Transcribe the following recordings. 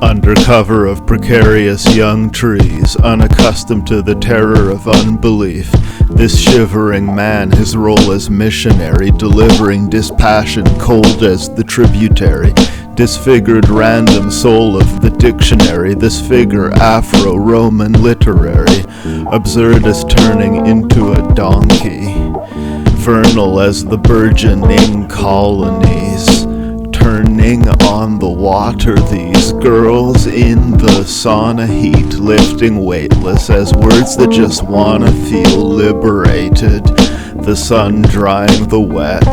Under cover of precarious young trees, unaccustomed to the terror of unbelief, this shivering man, his role as missionary, delivering dispassion cold as the tributary, disfigured random soul of the dictionary, this figure Afro-Roman literary, absurdist turning into a donkey, vernal as the burgeoning colonies, turning on the water, these girls in the sauna heat, lifting weightless as words that just wanna feel liberated, the sun drying the wet,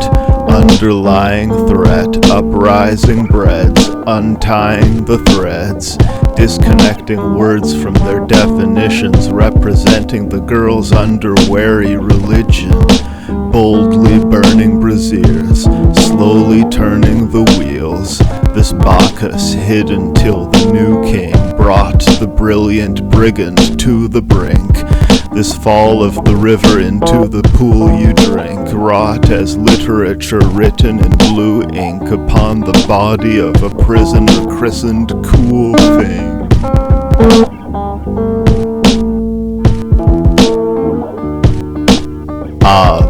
underlying threat, uprising breads, untying the threads, disconnecting words from their definitions, representing the girl's underweary religion, boldly burning braziers, slowly turning the wheels, this Bacchus hidden till the new king brought the brilliant brigand to the brink, this fall of the river into the pool you drink, wrought as literature written in blue ink upon the body of a prisoner christened Cool Thing.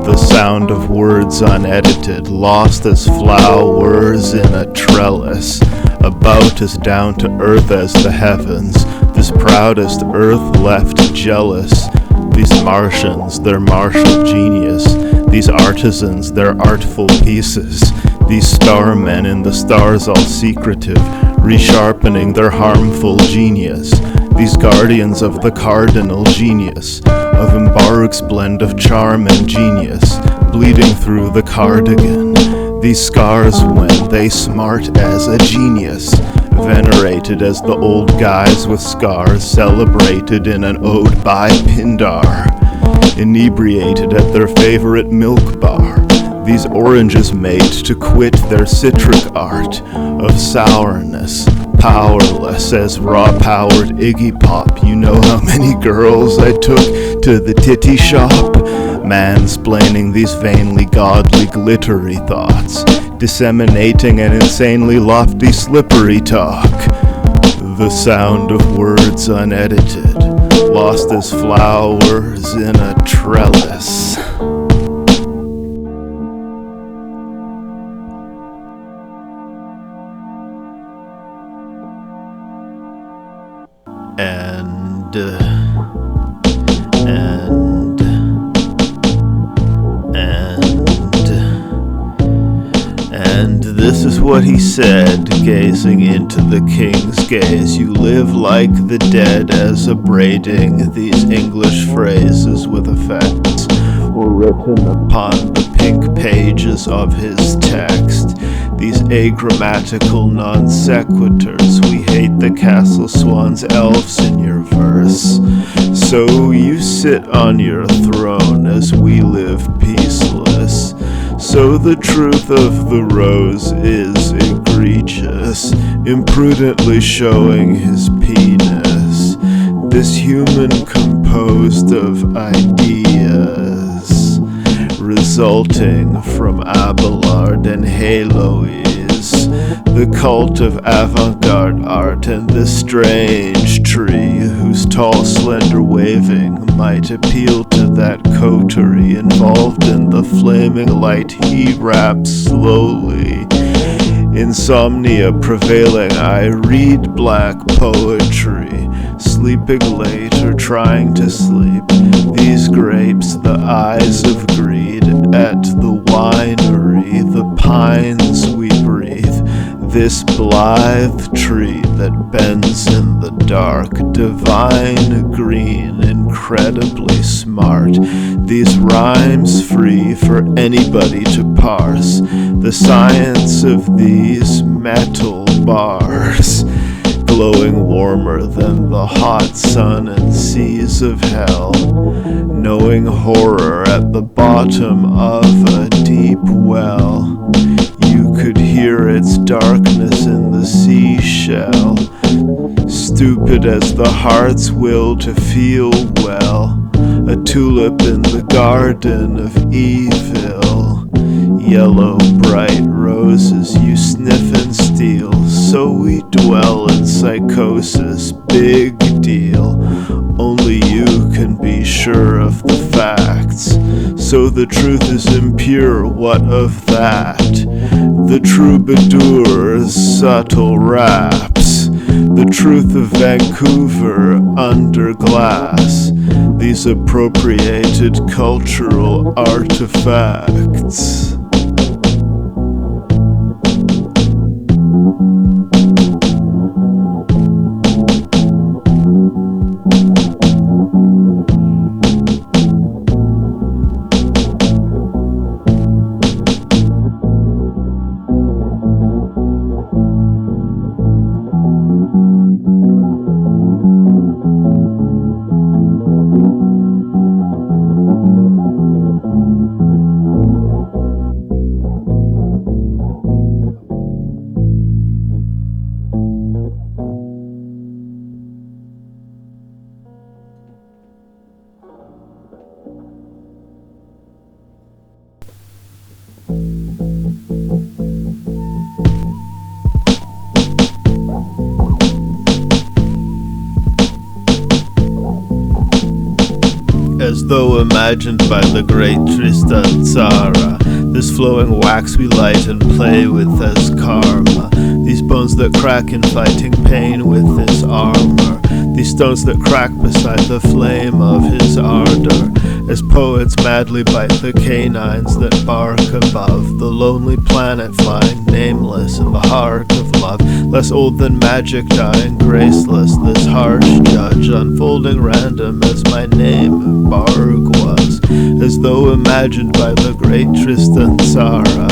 The sound of words unedited, lost as flowers in a trellis, about as down to earth as the heavens, this proudest earth left jealous, these Martians, their martial genius, these artisans, their artful pieces, these starmen in the stars all secretive, resharpening their harmful genius, these guardians of the cardinal genius, of Mbaruk's blend of charm and genius, bleeding through the cardigan, these scars when they smart as a genius, venerated as the old guys with scars, celebrated in an ode by Pindar, inebriated at their favorite milk bar, these oranges made to quit their citric art of sourness, powerless as raw-powered Iggy Pop. You know how many girls I took to the titty shop? Mansplaining these vainly godly glittery thoughts, disseminating an insanely lofty slippery talk. The sound of words unedited, lost as flowers in a trellis. And this is what he said, gazing into the king's gaze. You live like the dead as abrading these English phrases with effects, or written upon the pink pages of his text. These agrammatical non sequiturs, we hate the castle swans elves in your verse. So you sit on your throne as we live peaceless. So the truth of the rose is egregious, imprudently showing his penis. This human composed of ideas, resulting from Abelard and Heloise, the cult of avant-garde art, and this strange tree whose tall slender waving might appeal to that coterie involved in the flaming light he raps slowly. Insomnia prevailing, I read black poetry, sleeping late or trying to sleep. These grapes, the eyes of greed, at the winery, the pines we breathe. This blithe tree that bends in the dark, divine green, incredibly smart. These rhymes free for anybody to parse. The science of these metal bars, glowing warmer than the hot sun and seas of hell, knowing horror at the bottom of a deep well. You could hear its darkness in the seashell, stupid as the heart's will to feel well, a tulip in the garden of evil, yellow bright roses you sniff and steal. so we dwell in psychosis. Big deal. Only you can be sure of the facts. So the truth is impure, what of that? The troubadour's subtle raps, the truth of Vancouver under glass, these appropriated cultural artifacts. As though imagined by the great Tristan Tzara, this flowing wax we light and play with as karma. These bones that crack in fighting pain with his armor, these stones that crack beside the flame of his ardor. As poets madly bite the canines that bark above the lonely planet flying nameless in the heart of love. Less old than magic, dying graceless, this harsh judge, unfolding random as my name Mbaruk was, as though imagined by the great Tristan Tzara,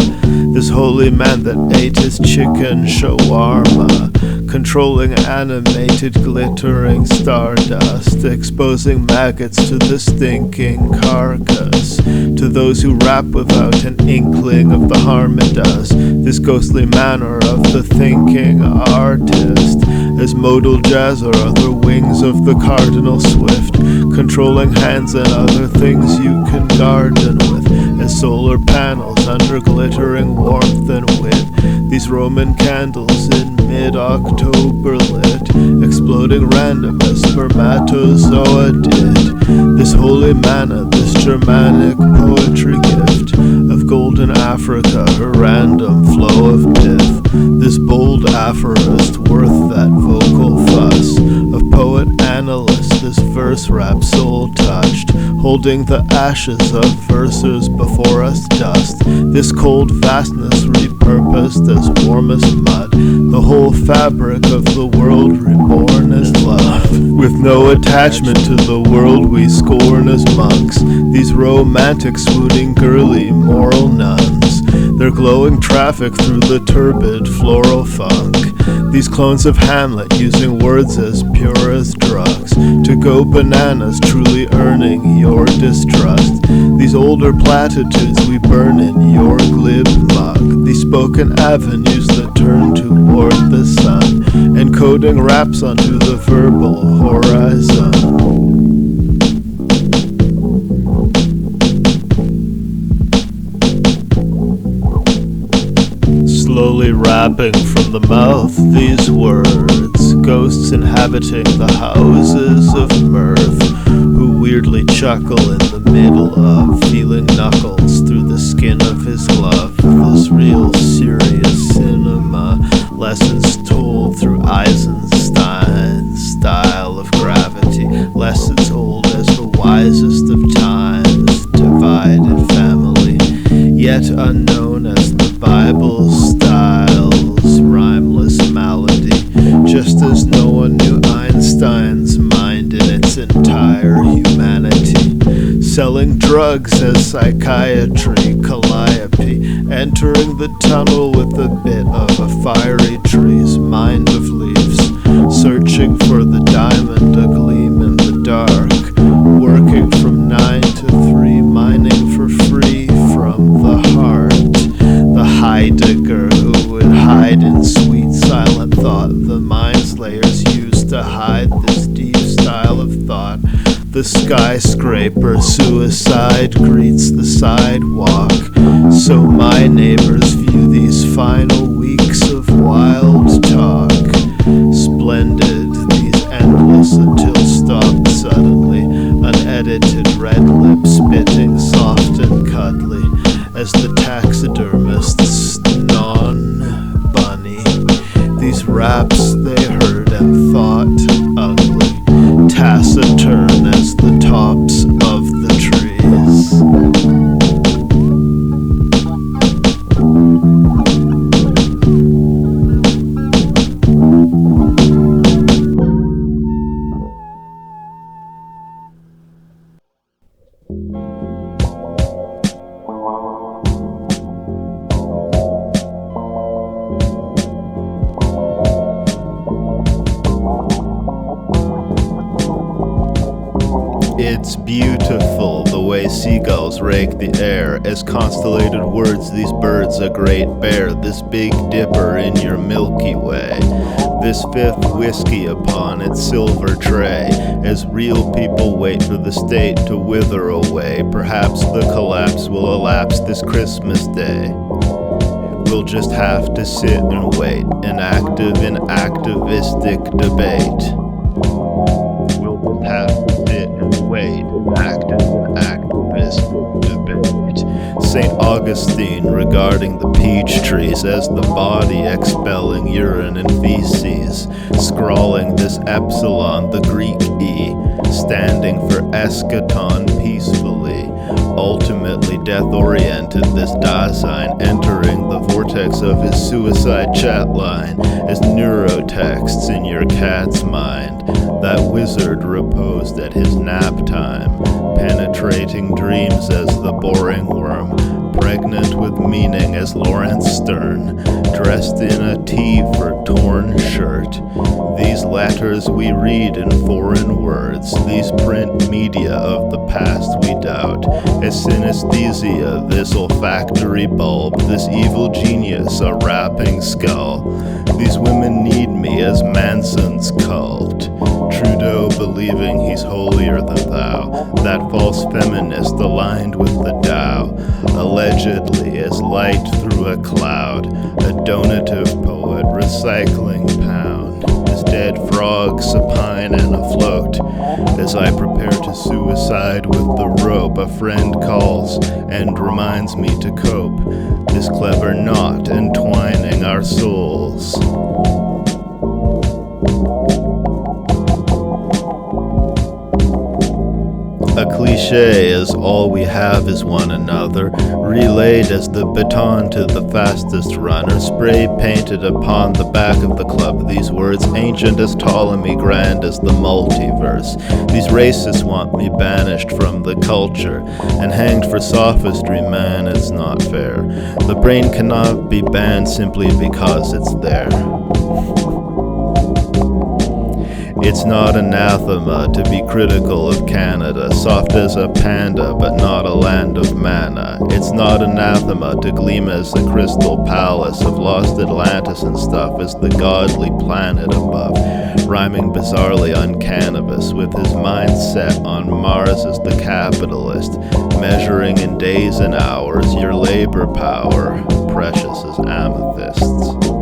this holy man that ate his chicken shawarma, controlling animated glittering stardust, exposing maggots to the stinking carcass, to those who rap without an inkling of the harm it does, this ghostly manner of the thinking artist, as modal jazz or other wings of the cardinal swift, controlling hands and other things you can garden with, as solar panels under glittering warmth and wit, these Roman candles in mid-October lit, exploding random as spermatozoa did, this holy manna, this Germanic poetry gift, of golden Africa, her random flow of pith, this bold aphorist worth that vocal fuss, of poet analyst, this verse rap soul touched, holding the ashes of versers before us dust, this cold vastness repurposed as warm as mud, the whole fabric of the world reborn as love, with no attachment to the world we scorn as monks, these romantic swooning girly moral nuns, their glowing traffic through the turbid floral funk, these clones of Hamlet using words as pure as drugs, to go bananas truly earning your distrust, these older platitudes we burn in your glib mug, these spoken avenues that turn toward the sun, encoding raps onto the verbal horizon. Slowly rapping from the mouth these words, ghosts inhabiting the houses of mirth, who weirdly chuckle in the middle of feeling knuckles through the skin of his glove. This real serious cinema, lessons told through Eisenstein's style of gravity, lessons old as the wisest of times, divided family, yet unknown as the Bible's style's rhymeless malady, just as no one knew Einstein's mind in its entire humanity, selling drugs as psychiatry, calliope, entering the tunnel with a bit of a fiery tree's mind of leaves, searching for the diamond agleam in the dark, working from 9 to 3, mining for free from the heart, the Heidegger who would hide in sweet silent thought, the mind slayers used to hide this deep style of thought, the skyscraper suicide greets the sidewalk, so my neighbors view these final weeks of wild talk. Splendid, these endless until stopped suddenly. Unedited red lips spitting soft and cuddly as the taxidermist's non-bunny. These raps they heard and thought ugly, taciturn as the tops of the trees. It's beautiful the way seagulls rake the air. As constellated words these birds a great bear. This big dipper in your Milky Way. This fifth whiskey upon its silver tray. As real people wait for the state to wither away. Perhaps the collapse will elapse this Christmas Day. We'll just have to sit and wait. Inactive in activistic debate. We'll just have to sit and wait. Active in activistic debate. St. Augustine regarding the peach trees as the body expelling urine and feces, scrawling this epsilon, the Greek E, standing for eschaton peacefully. Ultimately death-oriented, this Dasein entering the vortex of his suicide chat line as neurotexts in your cat's mind. That wizard reposed at his nap time, penetrating dreams as the boring worm, pregnant with meaning as Lawrence Stern, dressed in a tee for torn shirt. These letters we read in foreign words, these print media of the past we doubt, as synesthesia, this olfactory bulb, this evil genius, a rapping skull. These women need me as Manson's cult. Trudeau believing he's holier than thou, that false feminist aligned with the Tao, allegedly as light through a cloud, a donative poet recycling pound, as dead frogs supine and afloat. As I prepare to suicide with the rope, a friend calls and reminds me to cope, this clever knot entwining our souls. A cliché is all we have is one another, relayed as the baton to the fastest runner, spray painted upon the back of the club. These words, ancient as Ptolemy, grand as the multiverse. These racists want me banished from the culture and hanged for sophistry, man, it's not fair. The brain cannot be banned simply because it's there. It's not anathema to be critical of Canada, soft as a panda but not a land of manna. It's not anathema to gleam as the crystal palace of lost Atlantis and stuff as the godly planet above, rhyming bizarrely on cannabis with his mind set on Mars as the capitalist, measuring in days and hours your labor power, precious as amethysts.